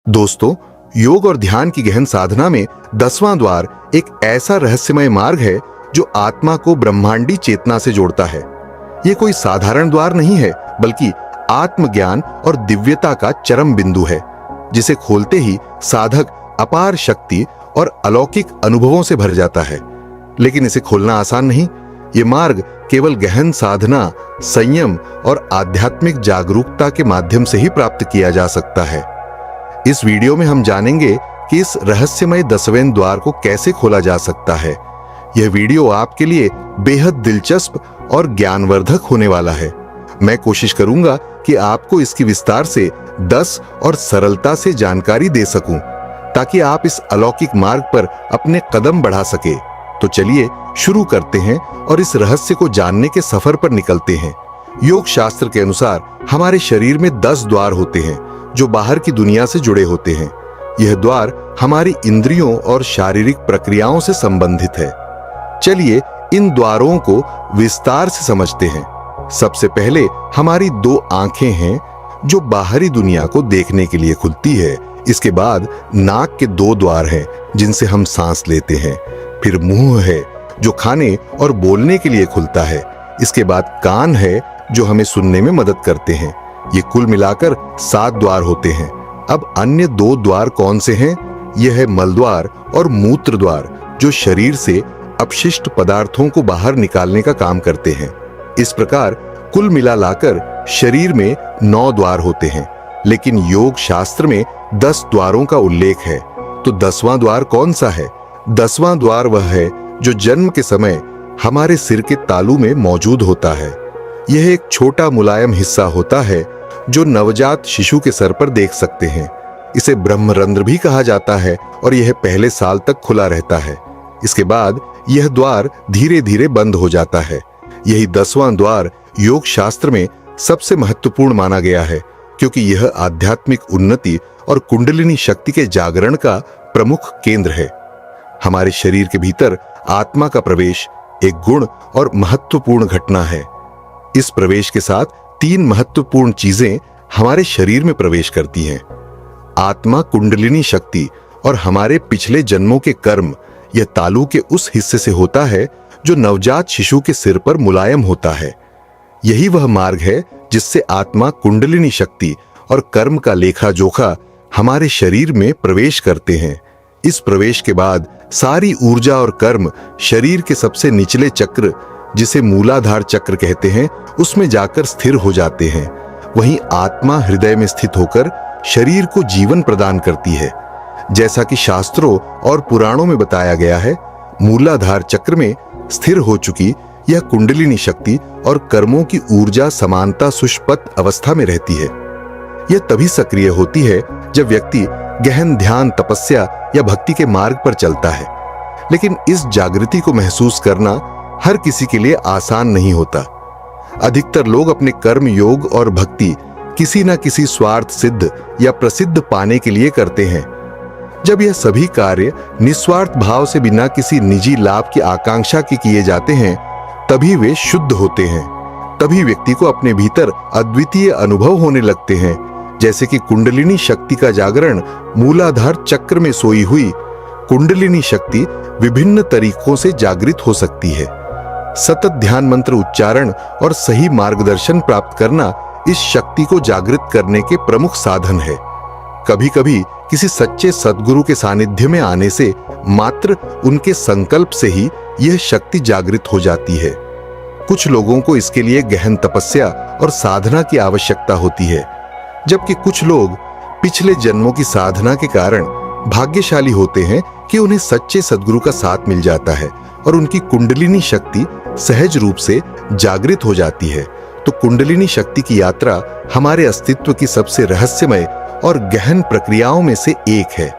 दोस्तों, योग और ध्यान की गहन साधना में 10वां द्वार एक ऐसा रहस्यमय मार्ग है जो आत्मा को ब्रह्मांडी चेतना से जोड़ता है। यह कोई साधारण द्वार नहीं है, बल्कि आत्मज्ञान और दिव्यता का चरम बिंदु है, जिसे खोलते ही साधक अपार शक्ति और अलौकिक अनुभवों से भर जाता है। लेकिन इसे खोलना आसान नहीं। ये मार्ग केवल गहन साधना, संयम और आध्यात्मिक जागरूकता के माध्यम से ही प्राप्त किया जा सकता है। इस वीडियो में हम जानेंगे कि इस रहस्यमय 10वें द्वार को कैसे खोला जा सकता है। यह वीडियो आपके लिए बेहद दिलचस्प और ज्ञानवर्धक होने वाला है। मैं कोशिश करूंगा कि आपको इसकी विस्तार से 10 और सरलता से जानकारी दे सकूं, ताकि आप इस अलौकिक मार्ग पर अपने कदम बढ़ा सके। तो चलिए शुरू करते हैं और इस रहस्य को जानने के सफर पर निकलते हैं। योग शास्त्र के अनुसार हमारे शरीर में 10 द्वार होते हैं, जो बाहर की दुनिया से जुड़े होते हैं। यह द्वार हमारी इंद्रियों और शारीरिक प्रक्रियाओं से संबंधित है। चलिए इन द्वारों को विस्तार से समझते हैं। सबसे पहले हमारी 2 आंखें हैं, जो बाहरी दुनिया को देखने के लिए खुलती है। इसके बाद नाक के 2 द्वार हैं, जिनसे हम सांस लेते हैं। फिर मुंह है, जो खाने और बोलने के लिए खुलता है। इसके बाद कान है, जो हमें सुनने में मदद करते हैं। ये कुल मिलाकर 7 द्वार होते हैं। अब अन्य 2 द्वार कौन से हैं? यह है मलद्वार और मूत्र द्वार, जो शरीर से अपशिष्ट पदार्थों को बाहर निकालने का काम करते हैं। इस प्रकार कुल मिला लाकर शरीर में 9 द्वार होते हैं, लेकिन योग शास्त्र में 10 द्वारों का उल्लेख है। तो 10वां द्वार कौन सा है? 10वां द्वार वह है जो जन्म के समय हमारे सिर के तालू में मौजूद होता है। यह एक छोटा मुलायम हिस्सा होता है, जो नवजात शिशु के सर पर देख सकते हैं। इसे ब्रह्मरंध्र भी कहा जाता है और यह पहले साल तक खुला रहता है। इसके बाद यह द्वार धीरे धीरे बंद हो जाता है। यही 10वां द्वार योग शास्त्र में सबसे महत्वपूर्ण माना गया है, क्योंकि यह आध्यात्मिक उन्नति और कुंडलिनी शक्ति के जागरण का प्रमुख केंद्र है। हमारे शरीर के भीतर आत्मा का प्रवेश एक गुण और महत्वपूर्ण घटना है। इस प्रवेश के साथ 3 महत्वपूर्ण चीजें हमारे शरीर में प्रवेश करती हैं। आत्मा, कुंडलिनी शक्ति और हमारे पिछले जन्मों के कर्म। यह तालू के उस हिस्से से होता है जो नवजात शिशु के सिर पर मुलायम होता है। यही वह मार्ग है जिससे आत्मा, कुंडलिनी शक्ति और कर्म का लेखा जोखा हमारे शरीर में प्रवेश करते हैं। इस प्रवेश के बाद सारी ऊर्जा और कर्म शरीर के सबसे निचले चक्र, जिसे मूलाधार चक्र कहते हैं, उसमें जाकर स्थिर हो जाते हैं। वहीं आत्मा हृदय में स्थित होकर शरीर को जीवन प्रदान करती है। जैसा कि शास्त्रों और पुराणों में बताया गया है, मूलाधार चक्र में स्थिर हो चुकी यह कुंडलिनी शक्ति और कर्मों की ऊर्जा समानता सुषुप्त अवस्था में रहती है। यह तभी सक्रिय होती है जब व्यक्ति गहन ध्यान, तपस्या या भक्ति के मार्ग पर चलता है। लेकिन इस जागृति को महसूस करना हर किसी के लिए आसान नहीं होता। अधिकतर लोग अपने कर्म, योग और भक्ति किसी न किसी स्वार्थ सिद्ध या प्रसिद्ध पाने के लिए करते हैं। जब यह सभी कार्य निस्वार्थ भाव से बिना किसी निजी लाभ की आकांक्षा के किए जाते हैं, तभी वे शुद्ध होते हैं। तभी व्यक्ति को अपने भीतर अद्वितीय अनुभव होने लगते हैं, जैसे कि कुंडलिनी शक्ति का जागरण। मूलाधार चक्र में सोई हुई कुंडलिनी शक्ति विभिन्न तरीकों से जागृत हो सकती है। सतत ध्यान मंत्र उच्चारण और सही मार्गदर्शन प्राप्त करना इस शक्ति को जागृत करने के प्रमुख साधन है। कभी-कभी किसी सच्चे सद्गुरु के सानिध्य में आने से, मात्र उनके संकल्प से ही यह शक्ति जागृत हो जाती है। कुछ लोगों को इसके लिए गहन तपस्या और साधना की आवश्यकता होती है, जबकि कुछ लोग पिछले जन्मों की साधना के कारण भाग्यशाली होते हैं कि उन्हें सच्चे सद्गुरु का साथ मिल जाता है और उनकी कुंडलिनी शक्ति सहज रूप से जागृत हो जाती है। तो कुंडलिनी शक्ति की यात्रा हमारे अस्तित्व की सबसे रहस्यमय और गहन प्रक्रियाओं में से एक है।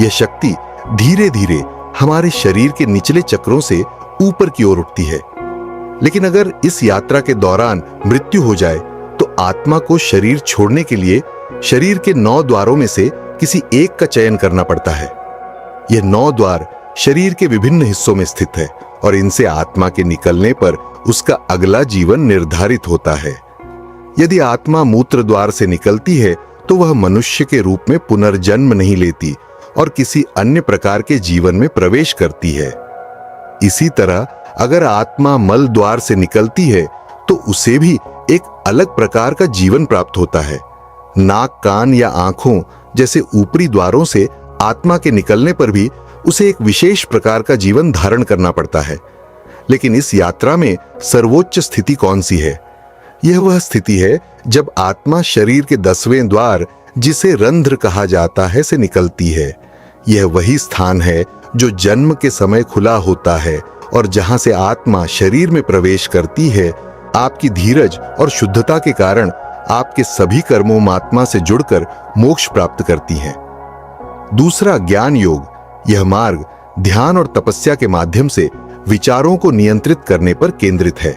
यह शक्ति धीरे धीरे हमारे शरीर के निचले चक्रों से ऊपर की ओर उठती है। लेकिन अगर इस यात्रा के दौरान मृत्यु हो जाए, तो आत्मा को शरीर छोड़ने के लिए शरीर के 9 द्वारों में से किसी एक का चयन करना पड़ता है। यह 9 द्वार शरीर के विभिन्न हिस्सों में स्थित है और इनसे आत्मा के निकलने पर उसका अगला जीवन निर्धारित होता है। यदि आत्मा मूत्र द्वार से निकलती है तो वह मनुष्य के रूप में पुनर्जन्म नहीं लेती और किसी अन्य प्रकार के जीवन में प्रवेश करती है। इसी तरह अगर आत्मा मल द्वार से निकलती है तो उसे भी एक अलग प्रकार का जीवन प्राप्त होता है। नाक, कान या आंखों जैसे ऊपरी द्वारों से आत्मा के निकलने पर भी उसे एक विशेष प्रकार का जीवन धारण करना पड़ता है। लेकिन इस यात्रा में सर्वोच्च स्थिति कौन सी है? यह वह स्थिति है जब आत्मा शरीर के 10वें द्वार, जिसे रंध्र कहा जाता है, से निकलती है। यह वही स्थान है जो जन्म के समय खुला होता है और जहां से आत्मा शरीर में प्रवेश करती है। आपकी धीरज और शुद्धता के कारण आपके सभी कर्मों में आत्मा से जुड़कर मोक्ष प्राप्त करती हैं। दूसरा, ज्ञान योग। यह मार्ग ध्यान और तपस्या के माध्यम से विचारों को नियंत्रित करने पर केंद्रित है।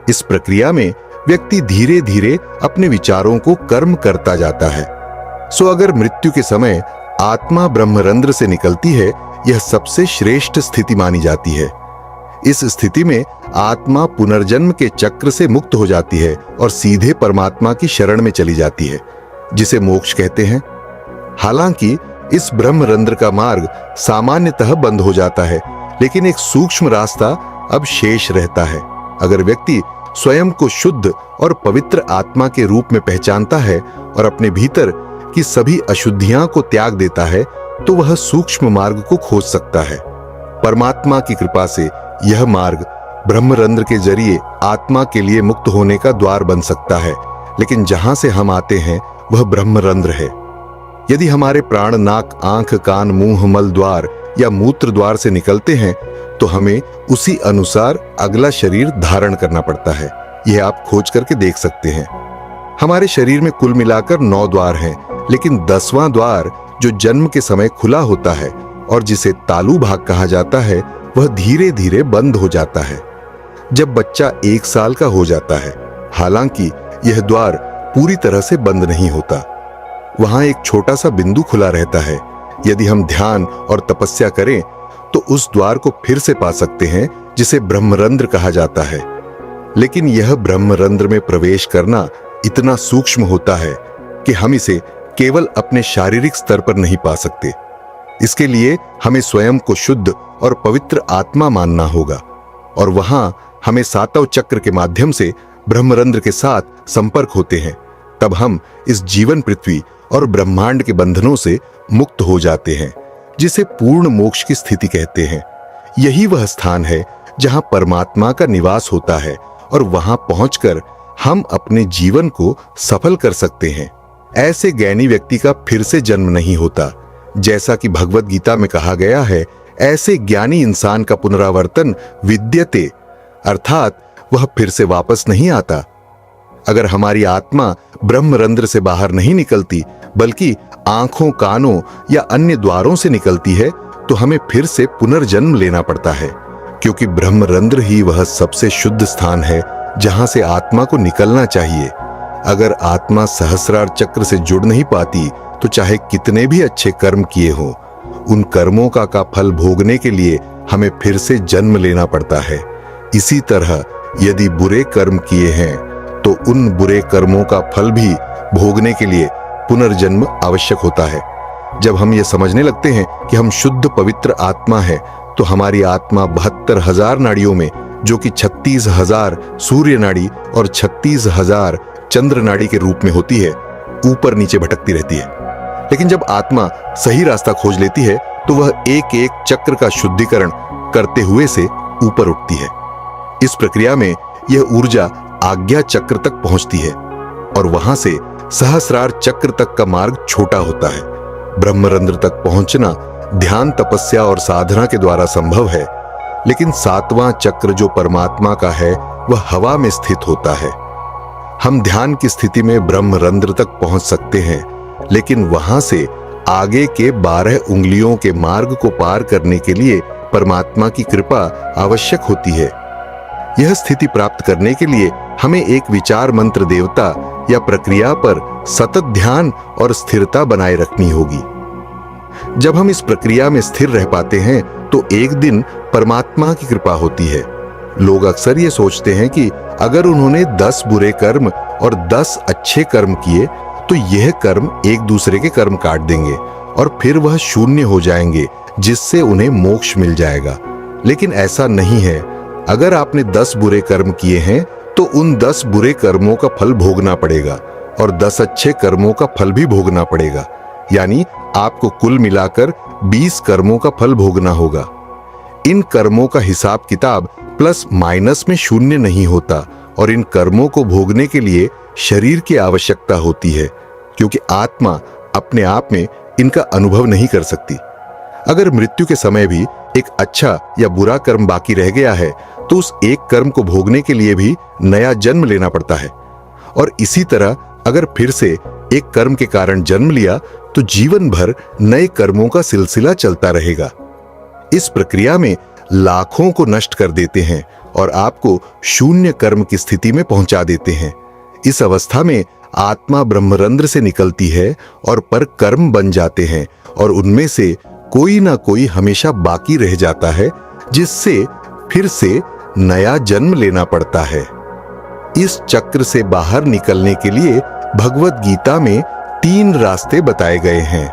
इस प्रक्रिया में व्यक्ति धीरे धीरे अपने विचारों को कर्म करता जाता है। सो अगर मृत्यु के समय आत्मा ब्रह्मरंध्र से निकलती है, यह सबसे श्रेष्ठ स्थिति मानी जाती है। इस स्थिति में आत्मा पुनर्जन्म के चक्र से मुक्त हो जाती है और सीधे परमात्मा की शरण में चली जाती है, जिसे मोक्ष कहते हैं। हालांकि इस ब्रह्मरंध्र का मार्ग सामान्यतः बंद हो जाता है, लेकिन एक सूक्ष्म रास्ता अब शेष रहता है। अगर व्यक्ति स्वयं को शुद्ध और पवित्र आत्मा के रूप में पहचानता है और अपने भीतर की सभी अशुद्धियां को त्याग देता है, तो वह सूक्ष्म मार्ग को खोज सकता है। परमात्मा की कृपा से यह मार्ग ब्रह्मरंध्र के जरिए आत्मा के लिए मुक्त होने का द्वार बन सकता है, लेकिन जहां से हम आते हैं वह ब्रह्मरंध्र है। यदि हमारे प्राण नाक, आंख, कान, मुंह, मल द्वार या मूत्र द्वार से निकलते हैं तो हमें उसी अनुसार अगला शरीर धारण करना पड़ता है। यह आप खोज करके देख सकते हैं। हमारे शरीर में कुल मिलाकर 9 द्वार हैं, लेकिन 10वां द्वार जो जन्म के समय खुला होता है और जिसे तालू भाग कहा जाता है, वह धीरे धीरे बंद हो जाता है जब बच्चा 1 साल का हो जाता है। हालांकि यह द्वार पूरी तरह से बंद नहीं होता, वहां एक छोटा सा बिंदु खुला रहता है। यदि हम ध्यान और तपस्या करें तो उस द्वार को फिर से पा सकते हैं, जिसे ब्रह्मरंध्र कहा जाता है। लेकिन यह ब्रह्मरंध्र में प्रवेश करना इतना सूक्ष्म होता है कि हम इसे केवल अपने शारीरिक स्तर पर नहीं पा सकते। इसके लिए हमें स्वयं को शुद्ध और पवित्र आत्मा मानना होगा और वहां हमें 7वें चक्र के माध्यम से ब्रह्मरंध्र के साथ संपर्क होते हैं। तब हम इस जीवन पृथ्वी और ब्रह्मांड के बंधनों से मुक्त हो जाते हैं, जिसे पूर्ण मोक्ष की स्थिति कहते हैं। यही वह स्थान है जहां परमात्मा का निवास होता है और वहां पहुंचकर हम अपने जीवन को सफल कर सकते हैं। ऐसे ज्ञानी व्यक्ति का फिर से जन्म नहीं होता। जैसा कि भगवत गीता में कहा गया है, ऐसे ज्ञानी इंसान का पुनरावर्तन विद्यते, अर्थात वह फिर से वापस नहीं आता। अगर हमारी आत्मा ब्रह्मरंध्र से बाहर नहीं निकलती, बल्कि आंखों, कानों या अन्य द्वारों से निकलती है, तो हमें फिर से पुनर्जन्म लेना पड़ता है, क्योंकि ब्रह्मरंध्र ही वह सबसे शुद्ध स्थान है जहां से आत्मा को निकलना चाहिए। अगर आत्मा सहस्रार चक्र से जुड़ नहीं पाती तो चाहे कितने भी अच्छे कर्म किए हों, उन कर्मों का फल भोगने के लिए हमें फिर से जन्म लेना पड़ता है। इसी तरह यदि बुरे कर्म किए हैं तो उन बुरे कर्मों का फल भी भोगने के लिए पुनर्जन्म आवश्यक होता है। जब हम ये समझने लगते हैं कि हम शुद्ध पवित्र आत्मा है, तो हमारी आत्मा 72,000 नाड़ियों में, जो कि 36,000 सूर्य नाड़ी और 36,000 चंद्र नाड़ी के रूप में होती है, ऊपर नीचे भटकती रहती है। लेकिन जब आत्मा सही रास्ता खोज लेती है तो वह एक एक चक्र का शुद्धिकरण करते हुए से ऊपर उठती है। इस प्रक्रिया में यह ऊर्जा आज्ञा चक्र तक पहुंचती है और वहां से सहस्रार चक्र तक का मार्ग छोटा होता है। ब्रह्मरंध्र तक पहुंचना ध्यान, तपस्या और साधना के द्वारा संभव है, लेकिन 7वां चक्र जो परमात्मा का है वह हवा में स्थित होता है। हम ध्यान की स्थिति में ब्रह्मरंध्र तक पहुंच सकते हैं, लेकिन वहां से आगे के 12 उंगलियों के मार्ग को पार करने के लिए परमात्मा की कृपा आवश्यक होती है। यह स्थिति प्राप्त करने के लिए हमें एक विचार मंत्र देवता या प्रक्रिया पर सतत ध्यान और स्थिरता बनाए रखनी होगी। जब हम इस प्रक्रिया में स्थिर रह पाते हैं तो एक दिन परमात्मा की कृपा होती है। लोग अक्सर ये सोचते हैं कि अगर उन्होंने 10 बुरे कर्म और 10 अच्छे कर्म किए तो यह कर्म एक दूसरे के कर्म काट देंगे और फिर वह शून्य हो जाएंगे, जिससे उन्हें मोक्ष मिल जाएगा। लेकिन ऐसा नहीं है। अगर आपने 10 बुरे कर्म किए हैं तो उन 10 बुरे कर्मों का फल भोगना पड़ेगा और 10 अच्छे कर्मों का फल भी भोगना पड़ेगा। यानी आपको कुल मिलाकर 20 कर्मों का फल भोगना होगा। इन कर्मों का हिसाब किताब प्लस माइनस में शून्य नहीं होता और इन कर्मों को भोगने के लिए शरीर की आवश्यकता होती है, क्योंकि आत्मा अपने आप में इनका अनुभव नहीं कर सकती। अगर मृत्यु के समय भी एक अच्छा या बुरा कर्म बाकी रह गया है तो उस एक कर्म को भोगने के लिए भी नया जन्म लेना पड़ता है। और इसी तरह अगर फिर से एक कर्म के कारण जन्म लिया तो जीवन भर नए कर्मों का सिलसिला चलता रहेगा। इस प्रक्रिया में लाखों को नष्ट कर देते हैं और आपको शून्य कर्म की स्थिति में पहुंचा देते हैं। इस अवस्था में आत्मा ब्रह्मरंध्र से निकलती है और पर कर्म बन जाते हैं और उनमें से कोई ना कोई हमेशा बाकी रह जाता है, जिससे फिर से नया जन्म लेना पड़ता है। इस चक्र से बाहर निकलने के लिए भगवत गीता में 3 रास्ते बताए गए हैं।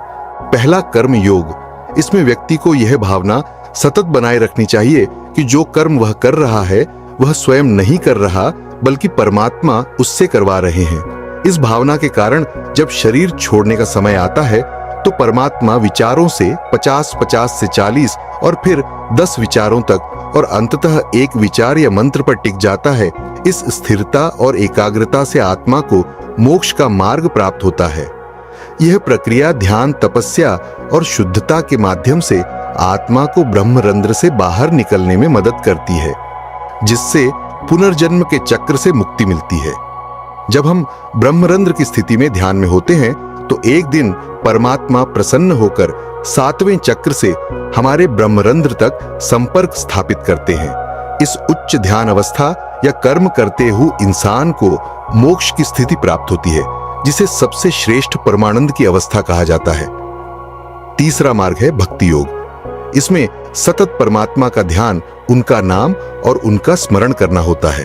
पहला कर्म योग। इसमें व्यक्ति को यह भावना सतत बनाए रखनी चाहिए कि जो कर्म वह कर रहा है वह स्वयं नहीं कर रहा, बल्कि परमात्मा उससे करवा रहे हैं। इस भावना के कारण जब शरीर छोड़ने का समय आता है तो परमात्मा विचारों से 50-50 से 40 और फिर 10 विचारों तक और अंततः एक विचार या मंत्र पर टिक जाता है। इस स्थिरता और एकाग्रता से आत्मा को मोक्ष का मार्ग प्राप्त होता है। यह प्रक्रिया ध्यान, तपस्या और शुद्धता के माध्यम से आत्मा को ब्रह्मरंध्र से बाहर निकलने में मदद करती है, जिससे पुनर्जन्म के चक्र से मुक्ति मिलती है। जब हम ब्रह्मरंध्र की स्थिति में ध्यान में होते हैं तो एक दिन परमात्मा प्रसन्न होकर 7वें चक्र से हमारे ब्रह्मरंध्र तक संपर्क स्थापित करते हैं। इस उच्च ध्यान अवस्था या कर्म करते हुए इंसान को मोक्ष की स्थिति प्राप्त होती है, जिसे सबसे श्रेष्ठ परमानंद की अवस्था कहा जाता है। तीसरा मार्ग है भक्ति योग। इसमें सतत परमात्मा का ध्यान, उनका नाम और उनका स्मरण करना होता है।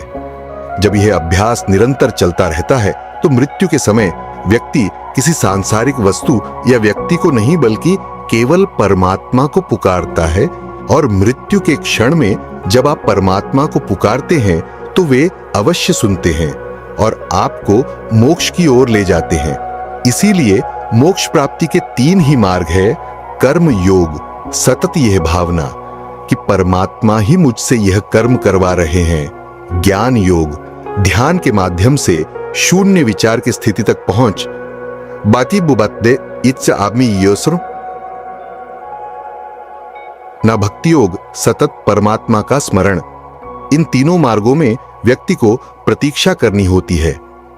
जब यह अभ्यास निरंतर चलता रहता है तो मृत्यु के समय व्यक्ति किसी सांसारिक वस्तु या व्यक्ति को नहीं बल्कि केवल परमात्मा को पुकारता है, और मृत्यु के क्षण में जब आप परमात्मा को पुकारते हैं तो वे अवश्य सुनते हैं और आपको मोक्ष की ओर ले जाते हैं। इसीलिए मोक्ष प्राप्ति के 3 ही मार्ग है। कर्म योग, सतत यह भावना कि परमात्मा ही मुझसे यह कर्म करवा रहे हैं। ज्ञान योग, ध्यान के माध्यम से शून्य विचार की स्थिति तक पहुंच बाती बुबत्दे इच्छ आदमी योसर ना। भक्ति योग, सतत परमात्मा का स्मरण। इन तीनों मार्गों में व्यक्ति को प्रतीक्षा करनी होती है।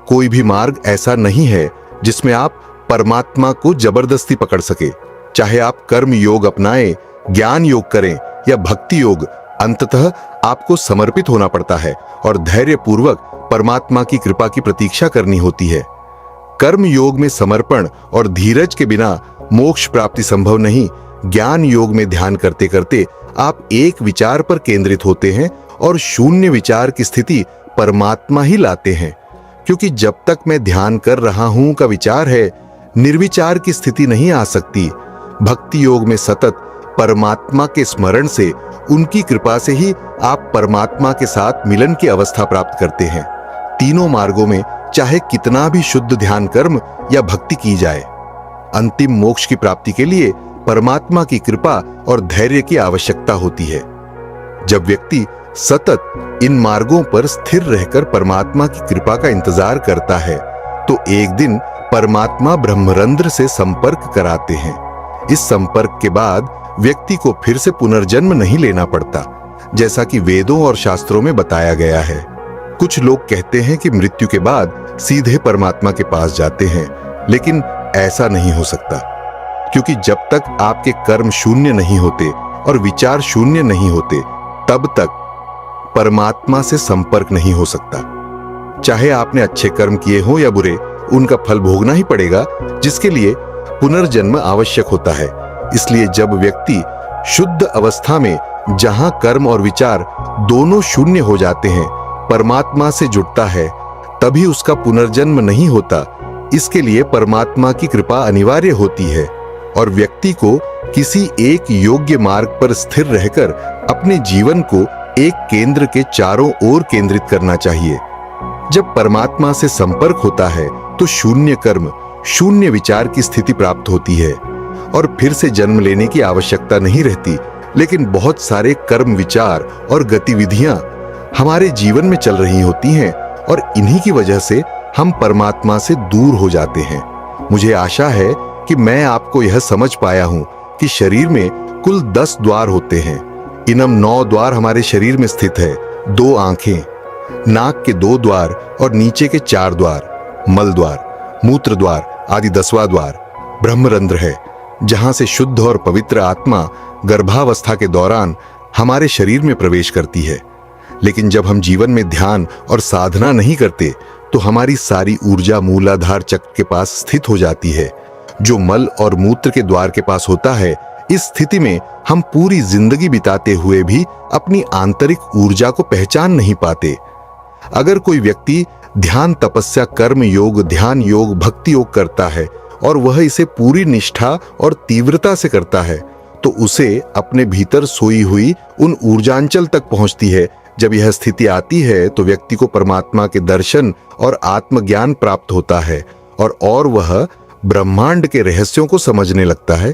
कोई भी मार्ग ऐसा नहीं है जिसमें आप परमात्मा को जबरदस्ती पकड़ सके। चाहे आप कर्म योग अपनाएं, ज्ञान योग करें या भक्ति योग, अंततः आपको समर्पित होना पड़ता है और धैर्य पूर्वक परमात्मा की कृपा की प्रतीक्षा करनी होती है। कर्म योग में समर्पण और धीरज के बिना मोक्ष प्राप्ति संभव नहीं। ज्ञान योग में ध्यान करते करते आप एक विचार पर केंद्रित होते हैं और शून्य विचार की स्थिति परमात्मा ही लाते हैं, क्योंकि जब तक मैं ध्यान कर रहा हूं का विचार है, निर्विचार की स्थिति नहीं आ सकती। भक्ति योग में सतत परमात्मा के स्मरण से, उनकी कृपा से ही आप परमात्मा के साथ मिलन की अवस्था प्राप्त करते हैं। तीनों मार्गों में चाहे कितना भी शुद्ध ध्यान कर्म या भक्ति की जाए, अंतिम मोक्ष की प्राप्ति के लिए परमात्मा की कृपा और धैर्य की आवश्यकता होती है। जब व्यक्ति सतत इन मार्गों पर स्थिर रहकर परमात्मा की कृपा का इंतजार करता है तो एक दिन परमात्मा ब्रह्मरंध्र से संपर्क कराते हैं। इस संपर्क के बाद व्यक्ति को फिर से पुनर्जन्म नहीं लेना पड़ता, जैसा कि वेदों और शास्त्रों में बताया गया है। कुछ लोग कहते हैं कि मृत्यु के बाद सीधे परमात्मा के पास जाते हैं, लेकिन ऐसा नहीं हो सकता, क्योंकि जब तक आपके कर्म शून्य नहीं होते और विचार शून्य नहीं होते, तब तक परमात्मा से संपर्क नहीं हो सकता। चाहे आपने अच्छे कर्म किए हों या बुरे, उनका फल भोगना ही पड़ेगा, जिसके लिए पुनर्जन्म आवश्यक होता है। इसलिए जब व्यक्ति शुद्ध अवस्था में, जहां कर्म और विचार दोनों शून्य हो जाते हैं, परमात्मा से जुड़ता है, तभी उसका पुनर्जन्म नहीं होता, इसके लिए परमात्मा की कृपा अनिवार्य होती है और व्यक्ति को किसी एक योग्य मार्ग पर स्थिर रहकर अपने जीवन को एक केंद्र के चारों ओर केंद्रित करना चाहिए। जब परमात्मा से संपर्क होता है तो शून्य कर्म, शून्य विचार की स्थिति प्राप्त होती है और फिर से जन्म लेने की आवश्यकता नहीं रहती। लेकिन बहुत सारे कर्म, विचार और गतिविधियां हमारे जीवन में चल रही होती हैं और इन्हीं की वजह से हम परमात्मा से दूर हो जाते हैं। मुझे आशा है कि मैं आपको यह समझ पाया हूं कि शरीर में कुल 10 द्वार होते हैं। इनम 9 द्वार हमारे शरीर में स्थित है। 2 आंखें, नाक के 2 द्वार और नीचे के 4 द्वार, मल द्वार, मूत्र द्वार आदि 10वां द्वार ब्रह्मरंध्र है, जहां से शुद्ध और पवित्र आत्मा गर्भावस्था के दौरान हमारे शरीर में प्रवेश करती है। लेकिन जब हम जीवन में ध्यान और साधना नहीं करते तो हमारी सारी ऊर्जा मूलाधार चक्र के पास स्थित हो जाती है, जो मल और मूत्र के द्वार के पास होता है। इस स्थिति में हम पूरी जिंदगी बिताते हुए भी अपनी आंतरिक ऊर्जा को पहचान नहीं पाते। अगर कोई व्यक्ति ध्यान, तपस्या, कर्म योग, ध्यान योग, भक्ति योग करता है और वह इसे पूरी निष्ठा और तीव्रता से करता है तो उसे अपने भीतर सोई हुई उन ऊर्जांचल तक पहुंचती है। जब यह स्थिति आती है तो व्यक्ति को परमात्मा के दर्शन और आत्मज्ञान प्राप्त होता है और वह ब्रह्मांड के रहस्यों को समझने लगता है।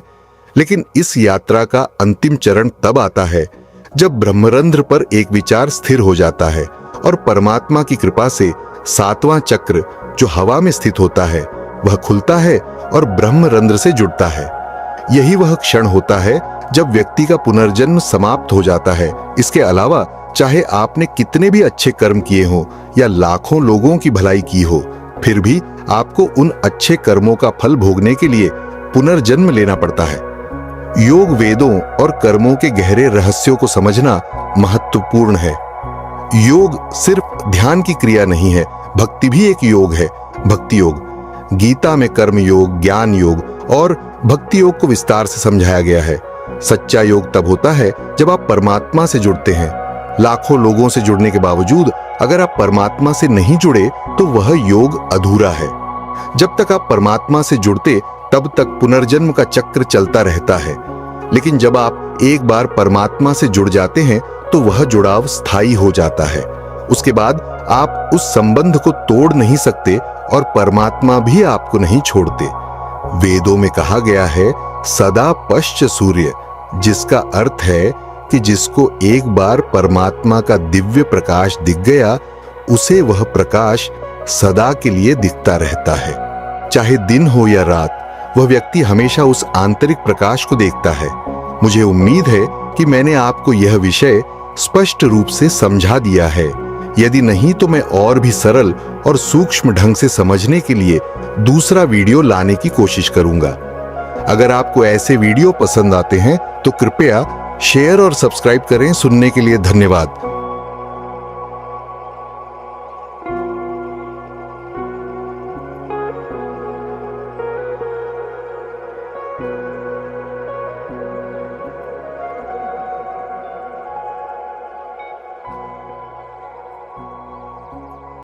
लेकिन इस यात्रा का अंतिम चरण तब आता है जब ब्रह्मरंध्र पर एक विचार स्थिर हो जाता है और परमात्मा की कृपा से 7वां चक्र जो हवा में स्थित होता है वह खुलता है और ब्रह्मरंध्र से जुड़ता है। यही वह क्षण होता है जब व्यक्ति का पुनर्जन्म समाप्त हो जाता है। इसके अलावा चाहे आपने कितने भी अच्छे कर्म किए हों या लाखों लोगों की भलाई की हो, फिर भी आपको उन अच्छे कर्मों का फल भोगने के लिए पुनर्जन्म लेना पड़ता है। योग वेदों और कर्मों के गहरे रहस्यों को समझना महत्वपूर्ण है। योग सिर्फ ध्यान की क्रिया नहीं है, भक्ति भी एक योग है। भक्ति योग गीता में कर्म योग, ज्ञान योग और भक्ति योग को विस्तार से समझाया गया है। सच्चा योग तब होता है जब आप परमात्मा से जुड़ते हैं। लाखों लोगों से जुड़ने के बावजूद अगर आप परमात्मा से नहीं जुड़े तो वह योग अधूरा है। जब तक आप परमात्मा से जुड़ते तब तक पुनर्जन्म का चक्र चलता रहता है। लेकिन जब आप एक बार परमात्मा से जुड़ जाते हैं तो वह जुड़ाव स्थायी हो जाता है। उसके बाद आप उस संबंध को तोड़ नहीं सकते और परमात्मा भी आपको नहीं छोड़ते। वेदों में कहा गया है सदा पश्च सूर्य, जिसका अर्थ है कि जिसको एक बार परमात्मा का दिव्य प्रकाश दिख गया उसे वह प्रकाश सदा के लिए दिखता रहता है। चाहे दिन हो या रात, वह व्यक्ति हमेशा उस आंतरिक प्रकाश को देखता है। मुझे उम्मीद है कि मैंने आपको यह विषय स्पष्ट रूप से समझा दिया है। यदि नहीं तो मैं और भी सरल और सूक्ष्म ढंग से समझने के लिए दूसरा वीडियो लाने की कोशिश करूंगा। अगर आपको ऐसे वीडियो पसंद आते हैं तो कृपया शेयर और सब्सक्राइब करें। सुनने के लिए धन्यवाद।